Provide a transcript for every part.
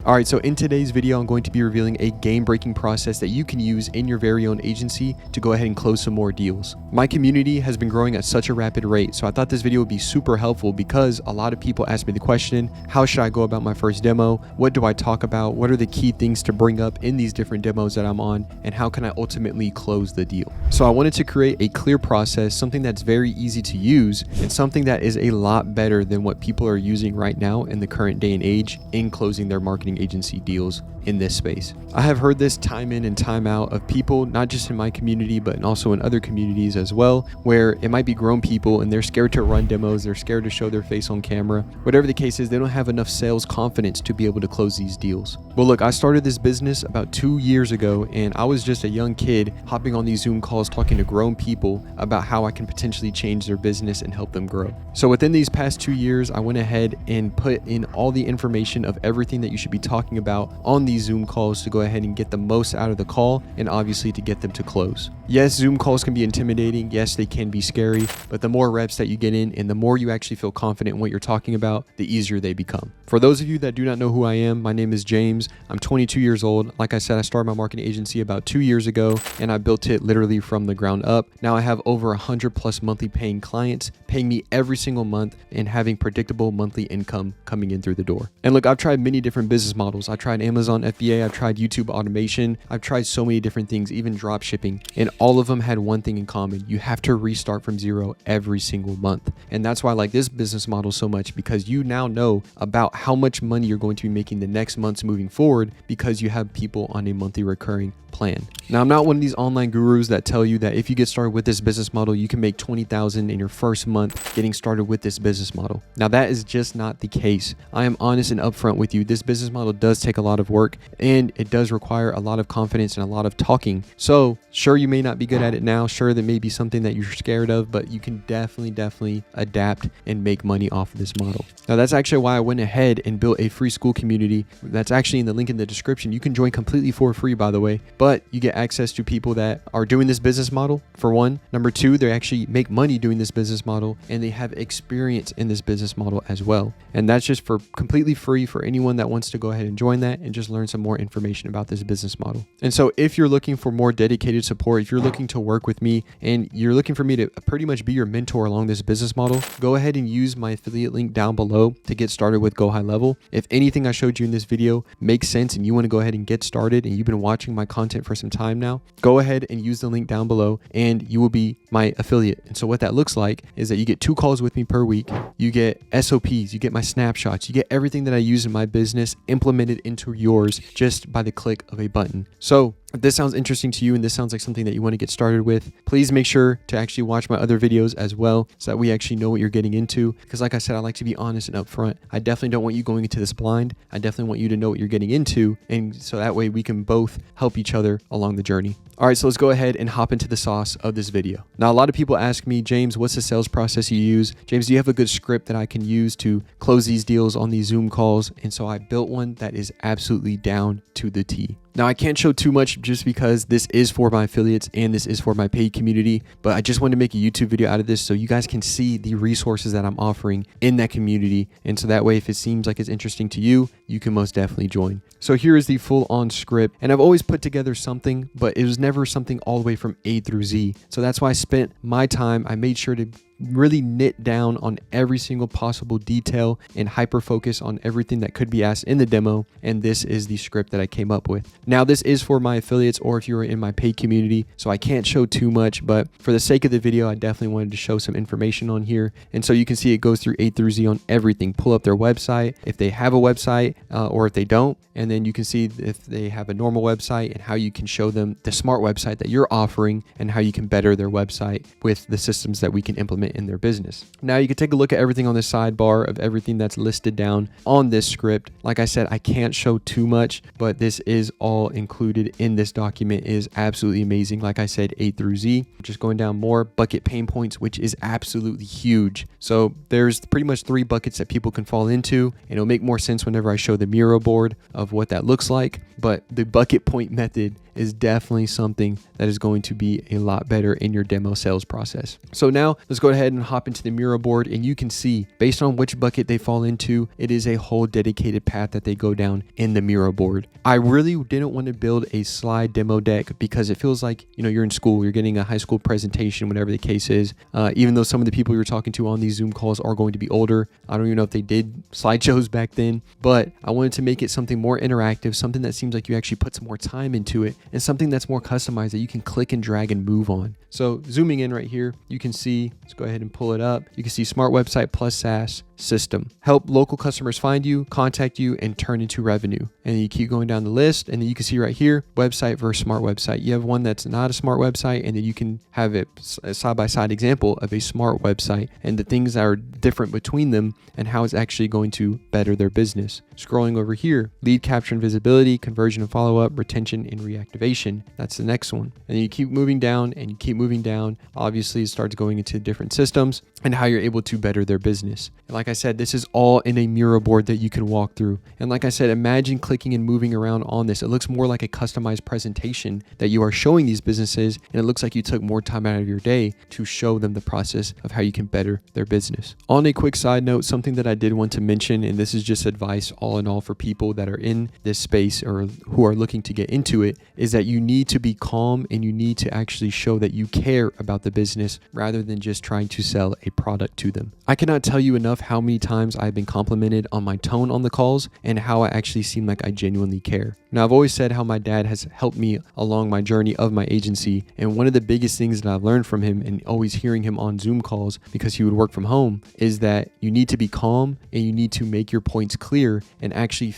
All right, so in today's video, I'm going to be revealing a game-breaking process that you can use in your very own agency to go ahead and close some more deals. My community has been growing at such a rapid rate, so I thought this video would be super helpful because a lot of people ask me the question, how should I go about my first demo? What do I talk about? What are the key things to bring up in these different demos that I'm on? And how can I ultimately close the deal? So I wanted to create a clear process, something that's very easy to use, and something that is a lot better than what people are using right now in the current day and age in closing their marketing agency deals in this space. I have heard this time in and time out of people, not just in my community, but also in other communities as well, where it might be grown people and they're scared to run demos, they're scared to show their face on camera. Whatever the case is, they don't have enough sales confidence to be able to close these deals. Well, look, I started this business about 2 years ago, and I was just a young kid hopping on these Zoom calls talking to grown people about how I can potentially change their business and help them grow. So within these past 2 years, I went ahead and put in all the information of everything that you should be talking about on these Zoom calls to go ahead and get the most out of the call and obviously to get them to close. Yes, Zoom calls can be intimidating. Yes, they can be scary, but the more reps that you get in and the more you actually feel confident in what you're talking about, the easier they become. For those of you that do not know who I am, my name is James. I'm 22 years old. Like I said, I started my marketing agency about 2 years ago and I built it literally from the ground up. Now I have over 100 plus monthly paying clients paying me every single month and having predictable monthly income coming in through the door. And look, I've tried many different business models. I tried Amazon FBA, I've tried YouTube automation, I've tried so many different things, even drop shipping, and all of them had one thing in common. You have to restart from zero every single month. And that's why I like this business model so much, because you now know about how much money you're going to be making the next months moving forward because you have people on a monthly recurring plan. Now, I'm not one of these online gurus that tell you that if you get started with this business model, you can make $20,000 in your first month getting started with this business model. Now, that is just not the case. I am honest and upfront with you. This business model does take a lot of work and it does require a lot of confidence and a lot of talking. So sure, you may not be good at it now. Sure, that may be something that you're scared of, but you can definitely adapt and make money off of this model. Now, that's actually why I went ahead and built a free school community. That's actually in the link in the description. You can join completely for free, by the way, but you get access to people that are doing this business model, for one. Number two, they actually make money doing this business model and they have experience in this business model as well. And that's just for completely free for anyone that wants to go ahead and join that and just learn some more information about this business model. And so if you're looking for more dedicated support, if you're looking to work with me and you're looking for me to pretty much be your mentor along this business model, go ahead and use my affiliate link down below to get started with Go High Level. If anything I showed you in this video makes sense and you want to go ahead and get started and you've been watching my content for some time now, go ahead and use the link down below and you will be my affiliate. And so what that looks like is that you get 2 calls with me per week, you get SOPs, you get my snapshots, you get everything that I use in my business implemented into yours just by the click of a button. So if this sounds interesting to you and this sounds like something that you want to get started with, please make sure to actually watch my other videos as well so that we actually know what you're getting into. Because like I said, I like to be honest and upfront. I definitely don't want you going into this blind. I definitely want you to know what you're getting into. And so that way we can both help each other along the journey. All right, so let's go ahead and hop into the sauce of this video. Now, a lot of people ask me, James, what's the sales process you use? James, do you have a good script that I can use to close these deals on these Zoom calls? And so I built one that is absolutely down to the T. Now, I can't show too much just because this is for my affiliates and this is for my paid community, but I just wanted to make a YouTube video out of this so you guys can see the resources that I'm offering in that community. And so that way, if it seems like it's interesting to you, you can most definitely join. So here is the full on script. And I've always put together something, but it was never something all the way from A through Z. So that's why I spent my time. I made sure to really knit down on every single possible detail and hyper focus on everything that could be asked in the demo. And this is the script that I came up with. Now, this is for my affiliates or if you're in my paid community, so I can't show too much, but for the sake of the video, I definitely wanted to show some information on here. And so you can see it goes through A through Z on everything. Pull up their website, if they have a website or if they don't, and then you can see if they have a normal website and how you can show them the smart website that you're offering and how you can better their website with the systems that we can implement in their business. Now you can take a look at everything on the sidebar of everything that's listed down on this script. Like I said, I can't show too much, but this is all included in this document. It is absolutely amazing. Like I said, A through Z. Just going down more, bucket pain points, which is absolutely huge. So there's pretty much 3 buckets that people can fall into, and it'll make more sense whenever I show the Miro board of what that looks like. but the bucket point method is definitely something that is going to be a lot better in your demo sales process. So now let's go ahead and hop into the Miro board, and you can see based on which bucket they fall into, it is a whole dedicated path that they go down in the Miro board. I really didn't want to build a slide demo deck because it feels like, you're in school, you're getting a high school presentation, whatever the case is. Even though some of the people you're talking to on these Zoom calls are going to be older, I don't even know if they did slideshows back then, but I wanted to make it something more interactive, something that seems like you actually put some more time into it, and something that's more customized that you can click and drag and move on. So zooming in right here, you can see, let's go ahead and pull it up. You can see smart website plus SaaS system. Help local customers find you, contact you, and turn into revenue. And then you keep going down the list, and then you can see right here, website versus smart website. You have one that's not a smart website, and then you can have a side-by-side example of a smart website and the things that are different between them and how it's actually going to better their business. Scrolling over here, lead capture and visibility, conversion and follow-up, retention and reactivation. That's the next one. And then you keep moving down and you keep moving down. Obviously, it starts going into different systems and how you're able to better their business. And like I said, this is all in a Miro board that you can walk through. And like I said, imagine clicking and moving around on this. It looks more like a customized presentation that you are showing these businesses, and it looks like you took more time out of your day to show them the process of how you can better their business. On a quick side note, something that I did want to mention, and this is just advice all in all for people that are in this space or who are looking to get into it, is that you need to be calm and you need to actually show that you care about the business rather than just trying to sell a product to them. I cannot tell you enough how many times I've been complimented on my tone on the calls and how I actually seem like I genuinely care. Now, I've always said how my dad has helped me along my journey of my agency, and one of the biggest things that I've learned from him and always hearing him on Zoom calls because he would work from home is that you need to be calm and you need to make your points clear and actually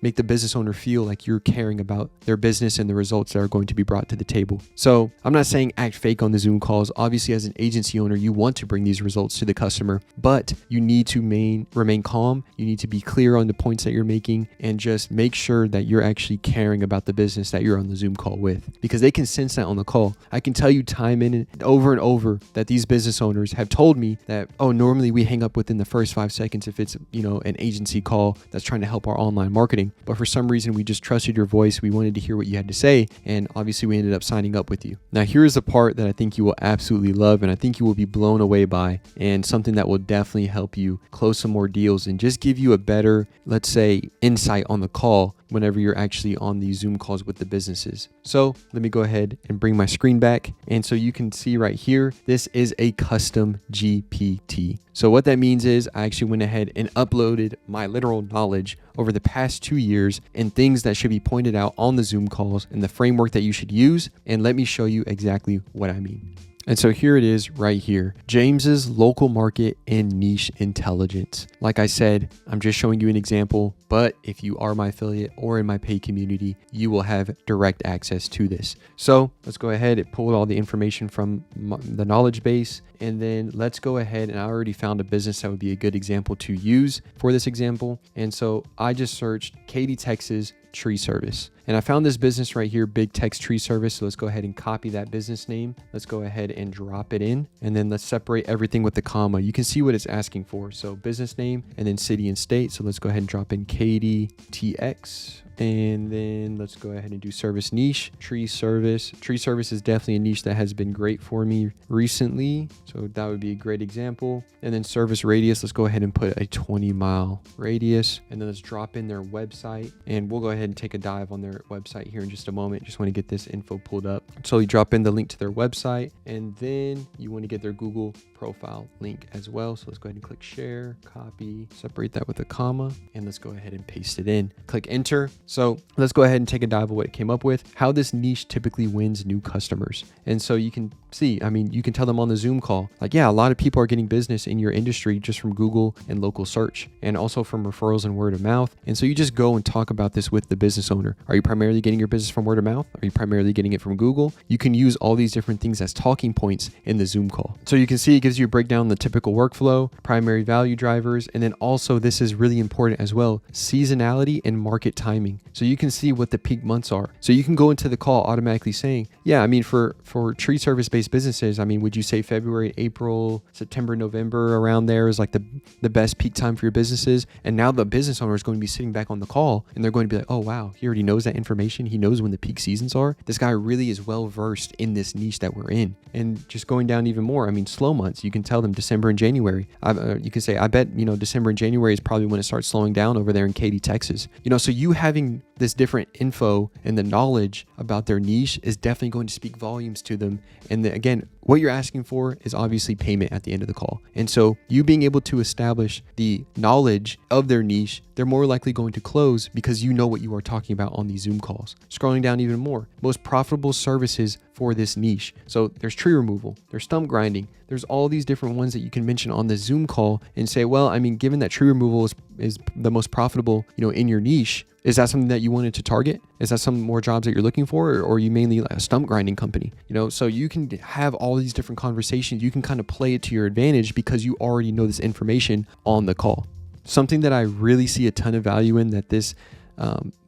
make the business owner feel like you're caring about their business and the results that are going to be brought to the table. So I'm not saying act fake on the Zoom calls. Obviously, as an agency owner, you want to bring these results to the customer, but you need to remain calm. You need to be clear on the points that you're making and just make sure that you're actually caring about the business that you're on the Zoom call with, because they can sense that on the call. I can tell you time in and over that these business owners have told me that, normally we hang up within the first 5 seconds if it's, an agency call that's trying to help our online marketing. But for some reason, we just trusted your voice. We wanted to hear what you had to say. And obviously we ended up signing up with you. Now, here's the part that I think you will absolutely love and I think you will be blown away by, and something that will definitely help you close some more deals and just give you a better, let's say, insight on the call whenever you're actually on these Zoom calls with the businesses. So let me go ahead and bring my screen back. And so you can see right here, this is a custom GPT. So what that means is I actually went ahead and uploaded my literal knowledge over the past 2 years and things that should be pointed out on the Zoom calls and the framework that you should use. And let me show you exactly what I mean. And so here it is right here, James's local market and niche intelligence. Like I said, I'm just showing you an example, but if you are my affiliate or in my paid community, you will have direct access to this. So let's go ahead and pull all the information from the knowledge base. And then let's go ahead, and I already found a business that would be a good example to use for this example. And so I just searched Katy, Texas tree service. And I found this business right here, Big Tex Tree Service. So let's go ahead and copy that business name. Let's go ahead and drop it in. And then let's separate everything with the comma. You can see what it's asking for. So business name and then city and state. So let's go ahead and drop in Katy TX. And then let's go ahead and do service niche, tree service. Tree service is definitely a niche that has been great for me recently. So that would be a great example. And then service radius, let's go ahead and put a 20-mile radius. And then let's drop in their website. And we'll go ahead and take a dive on their website here in just a moment. Just want to get this info pulled up. So you drop in the link to their website, and then you want to get their Google profile link as well. So let's go ahead and click share, copy, separate that with a comma, and let's go ahead and paste it in. Click enter. So let's go ahead and take a dive of what it came up with, how this niche typically wins new customers. And so you can see, you can tell them on the Zoom call, like, yeah, a lot of people are getting business in your industry just from Google and local search, and also from referrals and word of mouth. And so you just go and talk about this with the business owner. Are you primarily getting your business from word of mouth? Are you primarily getting it from Google? You can use all these different things as talking points in the Zoom call. So you can see it gives gives you a breakdown on the typical workflow, primary value drivers, and then also this is really important as well, seasonality and market timing. So you can see what the peak months are. So you can go into the call automatically saying, yeah, I mean, for tree service based businesses, I mean, would you say February, April, September, November around there is like the best peak time for your businesses? And now the business owner is going to be sitting back on the call and they're going to be like, oh wow, he already knows that information. He knows when the peak seasons are. This guy really is well versed in this niche that we're in. And just going down even more, I mean, slow months, you can tell them December and January. You can say, I bet, December and January is probably when it starts slowing down over there in Katy, Texas. So you having this different info and the knowledge about their niche is definitely going to speak volumes to them. And again, what you're asking for is obviously payment at the end of the call. And so you being able to establish the knowledge of their niche, they're more likely going to close because you know what you are talking about on these Zoom calls. Scrolling down even more, most profitable services for this niche. So there's tree removal, there's stump grinding, there's all these different ones that you can mention on the Zoom call and say, well, I mean, given that tree removal is the most profitable, in your niche, is that something that you wanted to target? Is that some more jobs that you're looking for? Or are you mainly like a stump grinding company? So you can have all these different conversations. You can kind of play it to your advantage because you already know this information on the call. Something that I really see a ton of value in that this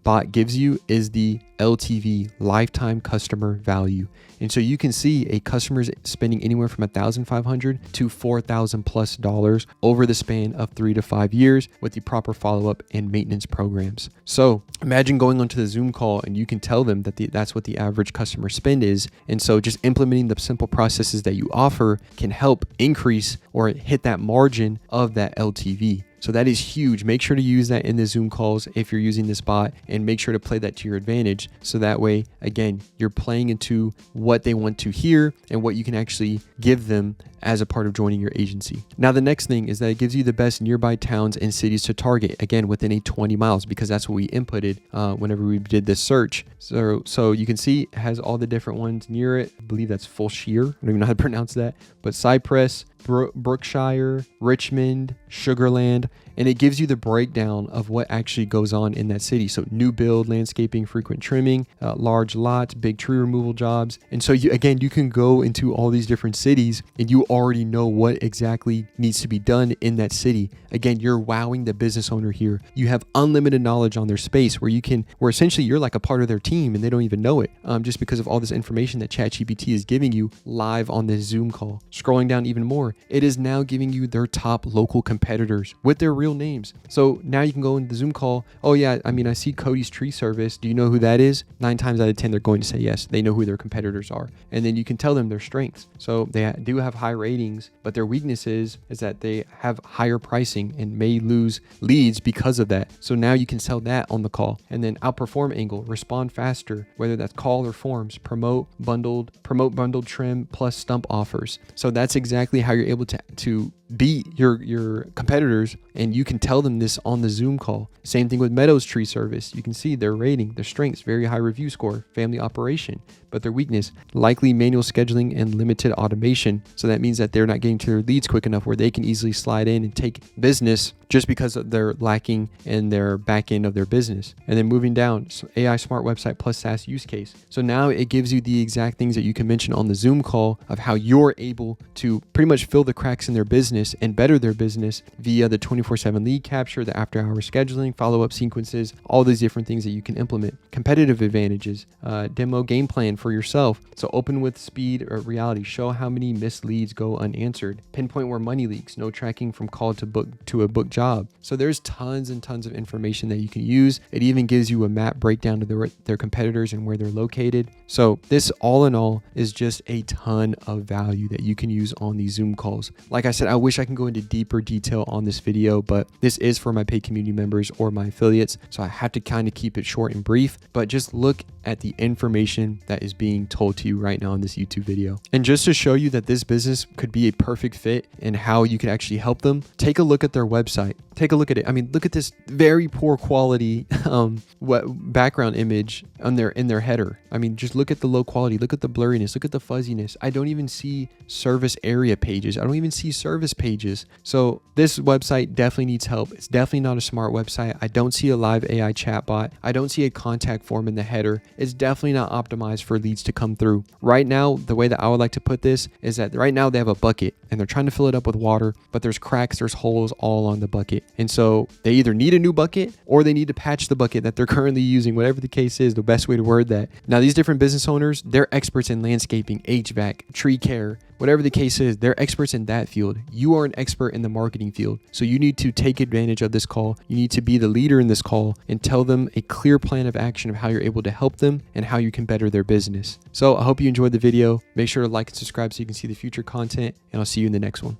bot gives you is the LTV, lifetime customer value. And so you can see a customer is spending anywhere from $1,500 to $4,000+ over the span of 3 to 5 years with the proper follow-up and maintenance programs. So imagine going onto the Zoom call and you can tell them that that's what the average customer spend is. And so just implementing the simple processes that you offer can help increase or hit that margin of that LTV. So that is huge. Make sure to use that in the Zoom calls if you're using this bot, and make sure to play that to your advantage. So that way, again, you're playing into what they want to hear and what you can actually give them as a part of joining your agency. Now, the next thing is that it gives you the best nearby towns and cities to target, again, within a 20 miles, because that's what we inputted whenever we did this search. So you can see it has all the different ones near it. I believe that's Fulshire. I don't even know how to pronounce that, but Cypress, Brookshire, Richmond, Sugarland, and it gives you the breakdown of what actually goes on in that city. So new build, landscaping, frequent trimming, large lots, big tree removal jobs. And so you can go into all these different cities and you already know what exactly needs to be done in that city. Again, you're wowing the business owner here. You have unlimited knowledge on their space where essentially you're like a part of their team and they don't even know it, just because of all this information that ChatGPT is giving you live on this Zoom call. Scrolling down even more, it is now giving you their top local competitors with their real names. So now you can go into the Zoom call. Oh yeah, I mean, I see Cody's Tree Service. Do you know who that is? 9 times out of 10, they're going to say yes. They know who their competitors are. And then you can tell them their strengths. So they do have high ratings, but their weakness is that they have higher pricing and may lose leads because of that. So now you can sell that on the call. And then outperform angle, respond faster, whether that's call or forms, promote bundled trim plus stump offers. So that's exactly how you're able to beat your competitors, and you can tell them this on the Zoom call. Same thing with Meadows Tree Service. You can see their rating, their strengths, very high review score, family operation, but their weakness, likely manual scheduling and limited automation. So that means that they're not getting to their leads quick enough where they can easily slide in and take business just because they're lacking in their back end of their business. And then moving down, so AI smart website plus SaaS use case. So now it gives you the exact things that you can mention on the Zoom call of how you're able to pretty much fill the cracks in their business and better their business via the 24/7 lead capture, the after hour scheduling, follow-up sequences, all these different things that you can implement. Competitive advantages, demo game plan for yourself. So open with speed or reality, show how many missed leads go unanswered, pinpoint where money leaks, no tracking from call to a book job. So there's tons and tons of information that you can use. It even gives you a map breakdown of their competitors and where they're located. So this all in all is just a ton of value that you can use on these Zoom calls. Like I said, I wish I can go into deeper detail on this video, but this is for my paid community members or my affiliates. So I have to kind of keep it short and brief, but just look at the information that is being told to you right now in this YouTube video. And just to show you that this business could be a perfect fit and how you can actually help them, take a look at their website. Take a look at it. I mean, look at this very poor quality background image in their header. I mean, just look at the low quality, look at the blurriness, look at the fuzziness. I don't even see service area pages. I don't even see service pages. So this website definitely needs help. It's definitely not a smart website. I don't see a live AI chatbot. I don't see a contact form in the header. It's definitely not optimized for leads to come through. Right now, the way that I would like to put this is that right now they have a bucket and they're trying to fill it up with water, but there's cracks, there's holes all on the bucket. And so they either need a new bucket or they need to patch the bucket that they're currently using, whatever the case is, the best way to word that. Now, these different business owners, they're experts in landscaping, HVAC, tree care, whatever the case is, they're experts in that field. You are an expert in the marketing field. So you need to take advantage of this call. You need to be the leader in this call and tell them a clear plan of action of how you're able to help them and how you can better their business. So I hope you enjoyed the video. Make sure to like and subscribe so you can see the future content, and I'll see you in the next one.